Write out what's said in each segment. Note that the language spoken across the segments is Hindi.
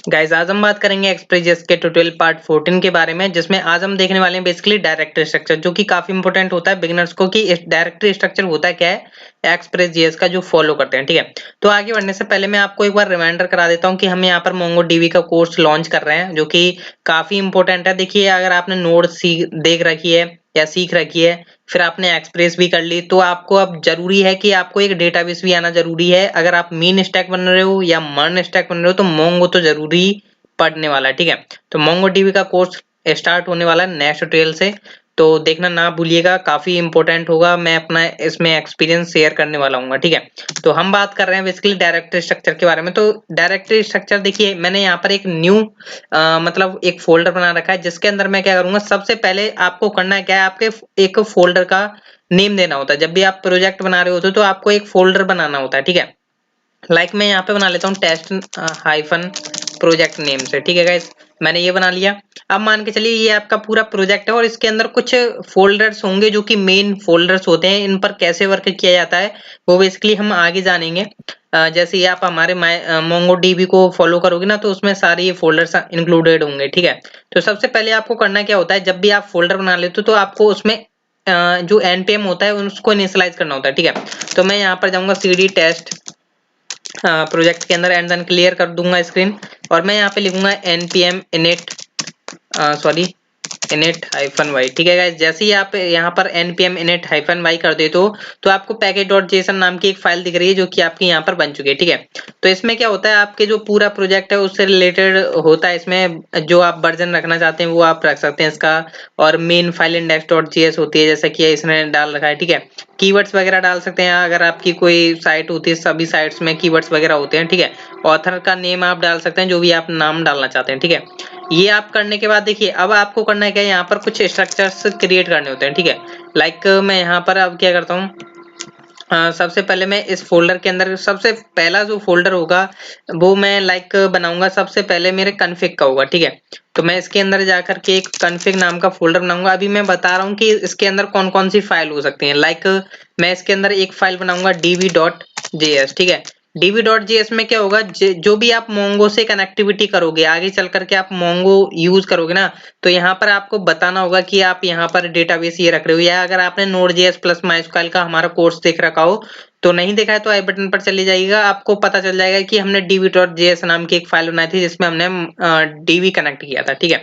गाइस आज हम बात करेंगे एक्सप्रेस के ट्यूटोरियल पार्ट 14 के बारे में, जिसमें आज हम देखने वाले हैं बेसिकली डायरेक्टरी स्ट्रक्चर, जो कि काफी इंपॉर्टेंट होता है बिगिनर्स को कि डायरेक्टरी स्ट्रक्चर होता क्या है एक्सप्रेस जेएस का, जो फॉलो करते हैं। ठीक है, तो आगे बढ़ने से पहले मैं आपको एक बार रिमाइंडर करा देता हूँ कि हम यहाँ पर मोंगोडीबी का कोर्स लॉन्च कर रहे हैं, जो कि काफी इंपॉर्टेंट है। देखिए, अगर आपने नोड देख रखी है या सीख रखी है, फिर आपने एक्सप्रेस भी कर ली, तो आपको अब जरूरी है कि आपको एक डेटाबेस भी आना जरूरी है। अगर आप मीन स्टैक बन रहे हो या मर्न स्टैक बन रहे हो तो मोंगो तो जरूरी पढ़ने वाला है। ठीक है, तो मोंगोडीबी का कोर्स स्टार्ट होने वाला है नेक्स्ट ट्यूटोरियल से, तो देखना ना भूलिएगा, काफी इंपॉर्टेंट होगा। मैं अपना इसमें एक्सपीरियंस शेयर करने वाला हूँ। ठीक है, तो हम बात कर रहे हैं बेसिकली डायरेक्टरी स्ट्रक्चर के बारे में। तो डायरेक्टरी स्ट्रक्चर देखिए, मैंने यहाँ पर एक न्यू मतलब एक फोल्डर बना रखा है, जिसके अंदर मैं क्या करूंगा, सबसे पहले आपको करना क्या है, आपके एक फोल्डर का नेम देना होता है। जब भी आप प्रोजेक्ट बना रहे होते हो तो आपको एक फोल्डर बनाना होता है। ठीक है, लाइक मैं यहाँ पे बना लेता हूँ टेस्ट हाइफन प्रोजेक्ट नेम से। ठीक है गाइस, मैंने ये बना लिया। अब मान के चलिए ये आपका पूरा प्रोजेक्ट है और इसके अंदर कुछ फोल्डर्स होंगे जो कि मेन फोल्डर्स होते हैं। इन पर कैसे वर्क किया जाता है वो बेसिकली हम आगे जानेंगे। जैसे ये आप हमारे मोंगोडीबी को फॉलो करोगे ना, तो उसमें सारे ये फोल्डर्स इंक्लूडेड होंगे। ठीक है, तो सबसे पहले आपको करना क्या होता है, जब भी आप फोल्डर बना लेते हो तो आपको उसमें जो npm होता है उसको इनिशियलाइज करना होता है। ठीक है, तो मैं यहाँ पर जाऊंगा cd टेस्ट प्रोजेक्ट के अंदर एंड देन क्लियर कर दूंगा स्क्रीन, और मैं यहाँ पे लिखूंगा npm init sorry init -y। ठीक है गाइस, जैसे ही आप यहाँ पर npm init -y कर देते हो तो आपको package.json नाम की एक फाइल दिख रही है, जो कि आपकी यहाँ पर बन चुकी है। ठीक है, तो इसमें क्या होता है, आपके जो पूरा प्रोजेक्ट है उससे रिलेटेड होता है। इसमें जो आप वर्जन रखना चाहते हैं वो आप रख सकते हैं इसका, और मेन फाइल index.js होती है, जैसा कि इसने डाल रखा है। ठीक है, कीवर्ड्स वगैरह डाल सकते हैं, अगर आपकी कोई साइट होती है, सभी साइट्स में कीवर्ड्स वगैरह होते हैं। ठीक है, ऑथर का नेम आप डाल सकते हैं, जो भी आप नाम डालना चाहते हैं। ठीक है, ये आप करने के बाद देखिए, अब आपको करना है क्या, यहाँ पर कुछ स्ट्रक्चर्स क्रिएट करने होते हैं। ठीक है, लाइक मैं यहाँ पर अब क्या करता हूँ, सबसे पहले मैं इस फोल्डर के अंदर सबसे पहला जो फोल्डर होगा वो मैं लाइक बनाऊंगा, सबसे पहले मेरे कॉन्फ़िग का होगा। ठीक है, तो मैं इसके अंदर जाकर के एक कॉन्फ़िग नाम का फोल्डर बनाऊंगा। अभी मैं बता रहा हूँ कि इसके अंदर कौन कौन सी फाइल हो सकती है। लाइक मैं इसके अंदर एक फाइल बनाऊंगा db.js। ठीक है, db.js में क्या होगा, जो भी आप मोंगो से कनेक्टिविटी करोगे, आगे चल करके आप मोंगो यूज करोगे ना, तो यहाँ पर आपको बताना होगा कि आप यहाँ पर डेटाबेस ये रख रहे हो। या अगर आपने Node.js प्लस MySQL का हमारा कोर्स देख रखा हो, तो नहीं देखा है तो आई बटन पर चले जाइएगा, आपको पता चल जाएगा कि हमने db.js नाम की एक फाइल बनाई थी, जिसमें हमने db कनेक्ट किया था। ठीक है,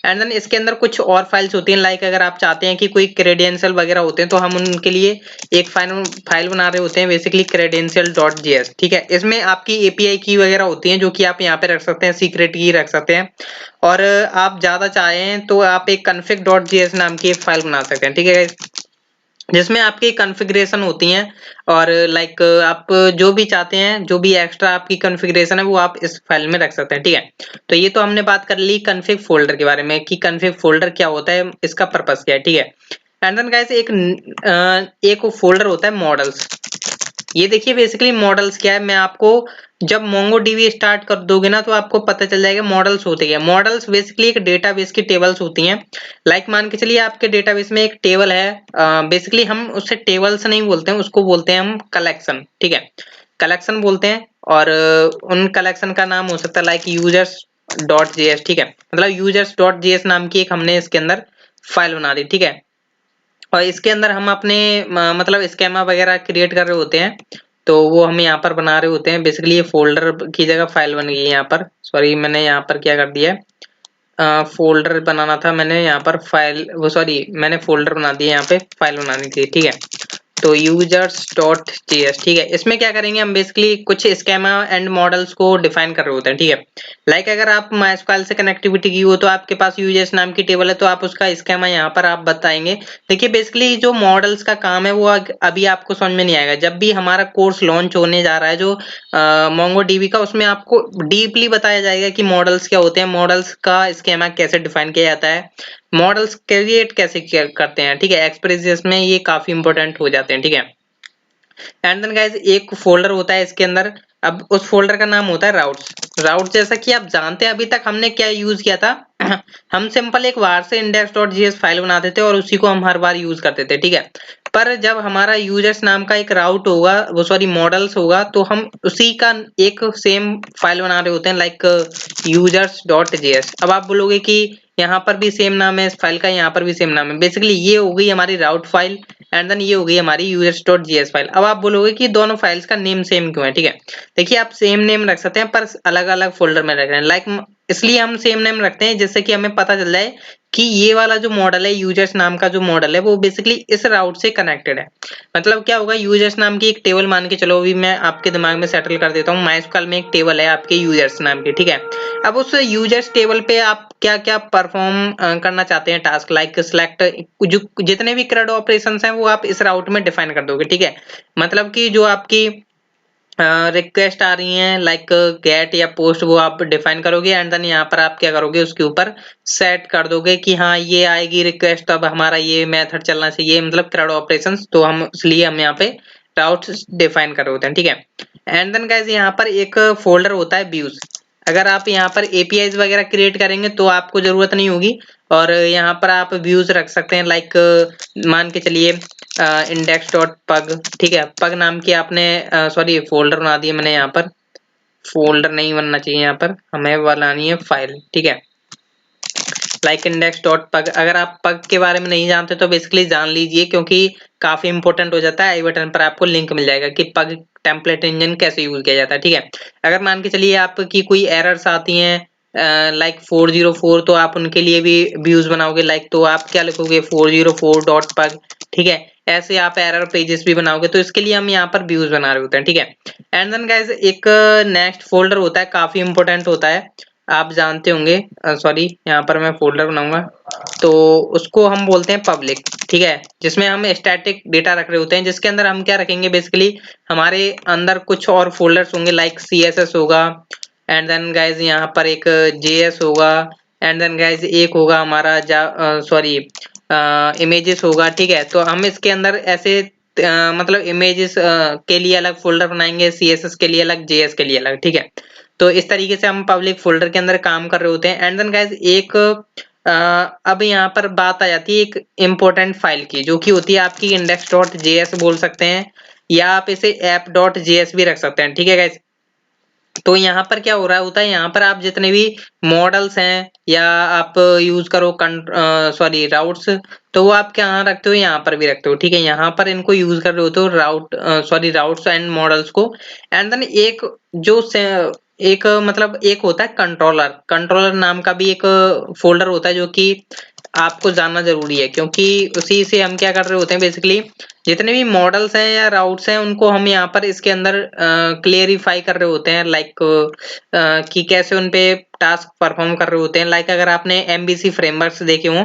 एंड देन इसके अंदर कुछ और फाइल्स होती हैं। लाइक अगर आप चाहते हैं कि कोई क्रेडेंशियल वगैरह होते हैं, तो हम उनके लिए एक फाइल बना रहे होते हैं, बेसिकली credential.js। ठीक है, इसमें आपकी एपीआई की वगैरह होती हैं, जो कि आप यहाँ पे रख सकते हैं, सीक्रेट की रख सकते हैं। और आप ज्यादा चाहें तो आप एक config.js नाम की एक फाइल बना सकते हैं। ठीक है, जिसमें आपकी कॉन्फ़िगरेशन होती हैं, और लाइक आप जो भी चाहते हैं, जो भी एक्स्ट्रा आपकी कॉन्फ़िगरेशन है वो आप इस फाइल में रख सकते हैं। ठीक है, तो ये तो हमने बात कर ली कॉन्फ़िग फोल्डर के बारे में कि कॉन्फ़िग फोल्डर क्या होता है, इसका पर्पस क्या है। ठीक है, एंड देन गाइस एक फोल्डर होता है मॉडल्स। ये देखिए बेसिकली मॉडल्स क्या है, मैं आपको जब मोंगोडीबी स्टार्ट कर दोगे ना, तो आपको पता चल जाएगा मॉडल्स होते क्या। मॉडल्स बेसिकली एक डेटाबेस की टेबल्स होती हैं। लाइक मान के चलिए आपके डेटाबेस में एक टेबल है, बेसिकली हम उससे टेबल्स नहीं बोलते हैं, उसको बोलते हैं हम कलेक्शन। ठीक है, कलेक्शन बोलते हैं, और उन कलेक्शन का नाम हो सकता है लाइक यूजर्स डॉट जेएस। ठीक है, मतलब यूजर्स डॉट जेएस नाम की एक हमने इसके अंदर फाइल बना दी। ठीक है, और इसके अंदर हम अपने मतलब स्केमा वगैरह क्रिएट कर रहे होते हैं, तो वो हम यहाँ पर बना रहे होते हैं। बेसिकली ये फोल्डर की जगह फाइल बन गई है यहाँ पर, सॉरी मैंने यहाँ पर क्या कर दिया है, फोल्डर बनाना था, मैंने यहाँ पर फाइल वो सॉरी मैंने फोल्डर बना दिया, यहाँ पे फाइल बनानी थी। ठीक है, तो users.js। ठीक है, इसमें क्या करेंगे हम, बेसिकली कुछ स्केमा एंड मॉडल्स को डिफाइन कर रहे होते हैं। ठीक है, लाइक अगर आप MySQL से कनेक्टिविटी की हो, तो आपके पास यूजर्स नाम की टेबल है, तो आप उसका स्केमा यहाँ पर आप बताएंगे। देखिए बेसिकली जो मॉडल्स का काम है वो अभी आपको समझ में नहीं आएगा। जब भी हमारा कोर्स लॉन्च होने जा रहा है जो मोंगोडीबी का, उसमें आपको डीपली बताया जाएगा कि मॉडल्स क्या होते हैं, मॉडल्स का स्केमा कैसे डिफाइन किया जाता है, मॉडल्स क्रिएट कैसे करते हैं। ठीक है, एक्सप्रेस में ये काफी इंपॉर्टेंट हो जाते हैं। ठीक है, एंड देन गाइस एक फोल्डर होता है इसके अंदर, अब उस फोल्डर का नाम होता है राउट्स। राउट जैसा कि आप जानते हैं अभी तक हमने क्या यूज किया था हम सिंपल एक var से index.js फाइल बनाते थे और उसी को हम हर बार यूज करते थे, ठीक है। पर जब हमारा यूजर्स नाम का एक राउट होगा, वो सॉरी मॉडल्स होगा, तो हम उसी का एक सेम फाइल बना रहे होते हैं लाइक users.js। अब आप बोलोगे कि यहाँ पर भी सेम नाम है इस फाइल का, यहाँ पर भी सेम नाम है। बेसिकली ये हो गई हमारी राउट फाइल एंड देन ये हो गई हमारी users.js फाइल। अब आप बोलोगे कि दोनों फाइल्स का नेम सेम क्यों है, ठीक है। देखिए आप सेम नेम रख सकते हैं पर अलग अलग फोल्डर में रख रहे हैं, लाइक इसलिए हम सेम नेम रखते हैं जिससे कि हमें पता चल जाए कि ये वाला जो मॉडल है, यूजर्स नाम का जो मॉडल है, वो बेसिकली इस राउट से कनेक्टेड है। मतलब क्या होगा, यूजर्स नाम की एक टेबल मान के चलो, अभी मैं आपके दिमाग में सेटल कर देता हूँ। माइस्क्ल में एक टेबल है आपके यूजर्स नाम की, ठीक है। अब उस यूजर्स टेबल पे आप क्या क्या परफॉर्म करना चाहते हैं टास्क, लाइक सिलेक्ट, जो जितने भी CRUD ऑपरेशंस हैं वो आप इस राउट में डिफाइन कर दोगे, ठीक है। मतलब कि जो आपकी रिक्वेस्ट आ रही हैं लाइक गेट या पोस्ट, वो आप डिफाइन करोगे एंड देन यहाँ पर आप क्या करोगे, उसके ऊपर सेट कर दोगे कि हाँ ये आएगी रिक्वेस्ट, अब हमारा ये मेथड चलना चाहिए, मतलब CRUD ऑपरेशंस। तो हम इसलिए हम यहाँ पे राउट्स डिफाइन कर रहे होते हैं, ठीक है। एंड देन गाइस यहाँ पर एक फोल्डर होता है व्यूज। अगर आप यहाँ पर एपीआईज वगैरह क्रिएट करेंगे तो आपको जरूरत नहीं होगी, और यहाँ पर आप व्यूज रख सकते हैं लाइक मान के चलिए index.pug, ठीक है। पग नाम की आपने सॉरी फोल्डर बना दिया मैंने, यहाँ पर फोल्डर नहीं बनना चाहिए, यहाँ पर हमें बनानी है फाइल, ठीक है। Like index.pug। अगर आप पग के बारे में नहीं जानते तो बेसिकली जान लीजिए, क्योंकि काफी इंपॉर्टेंट हो जाता है। आई बटन पर आपको लिंक मिल जाएगा कि पग टेम्पलेट इंजन कैसे यूज किया जाता है, ठीक है। अगर मान के चलिए आपकी कोई एरर्स आती हैं लाइक 404, तो आप उनके लिए भी व्यूज बनाओगे लाइक, तो आप क्या लिखोगे 404.pug, ठीक है। ऐसे आप एरर पेजेस भी बनाओगे, तो इसके लिए हम यहाँ पर व्यूज बना रहे होते हैं, ठीक है। एंड देन गाइस एक नेक्स्ट फोल्डर होता है, काफी इंपॉर्टेंट होता है, आप जानते होंगे। सॉरी यहाँ पर मैं फोल्डर बनाऊंगा, तो उसको हम बोलते हैं पब्लिक, ठीक है। जिसमें हम स्टैटिक डेटा रख रहे होते हैं, जिसके अंदर हम क्या रखेंगे, बेसिकली हमारे अंदर कुछ और फोल्डर्स होंगे लाइक CSS होगा, एंड देन गाइज यहाँ पर एक JS होगा, एंड देन गाइज एक होगा हमारा सॉरी इमेजेस होगा, ठीक है। तो हम इसके अंदर ऐसे मतलब इमेजेस के लिए अलग फोल्डर बनाएंगे, CSS के लिए अलग, JS के लिए अलग, ठीक है। तो इस तरीके से हम पब्लिक फोल्डर के अंदर काम कर रहे होते हैं। एंड देन गाइज एक अब यहाँ पर बात आ जाती है एक इम्पोर्टेंट फाइल की, जो कि होती है आपकी index.js बोल सकते हैं, या आप इसे app.js भी रख सकते हैं, ठीक है गाइज। तो यहाँ पर क्या हो रहा होता है, यहाँ पर आप जितने भी मॉडल्स हैं या आप यूज करो सॉरी राउट्स, तो वो आप क्या रखते हो, यहाँ पर भी रखते हो, ठीक है। यहाँ पर इनको यूज कर रहे होते हो राउट सॉरी राउट्स एंड मॉडल्स को। एंड देन एक जो एक मतलब एक होता है कंट्रोलर। कंट्रोलर नाम का भी एक फोल्डर होता है, जो कि आपको जानना जरूरी है, क्योंकि उसी से हम क्या कर रहे होते हैं, बेसिकली जितने भी मॉडल्स हैं या राउट्स हैं उनको हम यहाँ पर इसके अंदर क्लेरिफाई कर रहे होते हैं, लाइक कि कैसे उन पे टास्क परफॉर्म कर रहे होते हैं। लाइक अगर आपने MVC फ्रेमवर्क्स देखे हो,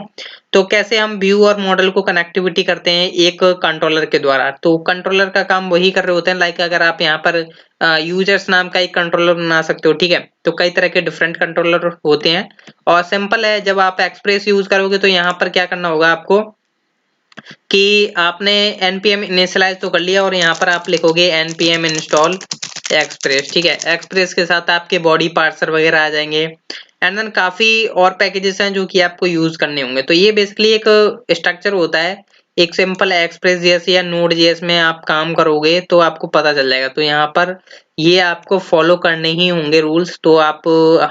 तो कैसे हम व्यू और मॉडल को कनेक्टिविटी करते हैं एक कंट्रोलर के द्वारा, तो कंट्रोलर का काम वही कर रहे होते हैं। लाइक अगर आप यहाँ पर यूजर्स नाम का एक कंट्रोलर बना सकते हो, ठीक है। तो कई तरह के डिफरेंट कंट्रोलर होते हैं, और सिंपल है, जब आप एक्सप्रेस यूज करोगे तो यहाँ पर क्या करना होगा आपको कि आपने npm इनिशियलाइज तो कर लिया, और यहाँ पर आप लिखोगे npm install एक्सप्रेस, ठीक है। एक्सप्रेस के साथ आपके बॉडी पार्सर वगैरह आ जाएंगे, एंड देन काफी और पैकेजेस हैं जो कि आपको यूज करने होंगे। तो ये बेसिकली एक स्ट्रक्चर होता है। एक सिंपल एक्सप्रेस जेएस या नोड जेएस में आप काम करोगे तो आपको पता चल जाएगा। तो यहाँ पर ये आपको फॉलो करने ही होंगे रूल्स। तो आप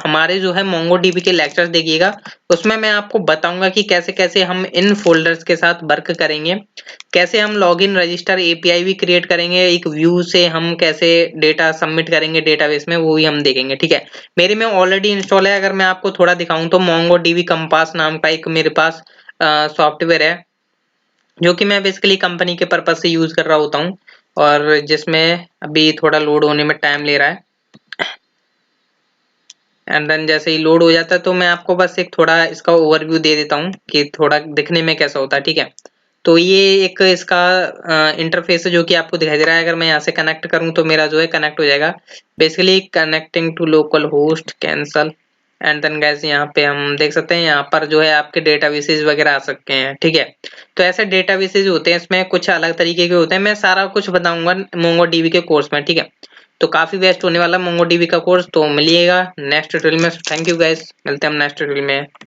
हमारे जो है मोंगोडीबी के लेक्चर्स देखिएगा, उसमें मैं आपको बताऊंगा कि कैसे कैसे हम इन फोल्डर्स के साथ वर्क करेंगे, कैसे हम लॉगिन रजिस्टर एपीआई भी क्रिएट करेंगे, एक व्यू से हम कैसे डेटा सबमिट करेंगे डेटाबेस में, वो भी हम देखेंगे, ठीक है। मेरे में ऑलरेडी इंस्टॉल है। अगर मैं आपको थोड़ा दिखाऊं तो मोंगोडीबी कंपास नाम का एक मेरे पास सॉफ्टवेयर है, जो कि मैं बेसिकली कंपनी के पर्पज से यूज कर रहा होता हूँ, और जिसमें अभी थोड़ा लोड होने में टाइम ले रहा है। एंड देन जैसे ही लोड हो जाता है तो मैं आपको बस एक थोड़ा इसका ओवरव्यू दे देता हूँ कि थोड़ा दिखने में कैसा होता है, ठीक है। तो ये एक इसका इंटरफेस है जो कि आपको दिखाई दे रहा है। अगर मैं यहाँ से कनेक्ट करूँ तो मेरा जो है कनेक्ट हो जाएगा। Basically connecting to local host cancel, and then guys यहाँ पे हम देख सकते हैं, यहाँ पर जो है आपके डेटाबेसेस वगैरह आ सकते हैं, ठीक है। तो ऐसे डेटाबेसेस होते हैं, इसमें कुछ अलग तरीके के होते हैं, मैं सारा कुछ बताऊंगा मोंगोडीबी के कोर्स में, ठीक है। तो काफी बेस्ट होने वाला मोंगोडीबी का कोर्स, तो मिलिएगा नेक्स्ट ट्यूटोरियल में। थैंक यू गाइस, मिलते हैं हम नेक्स्ट ट्यूटोरियल में।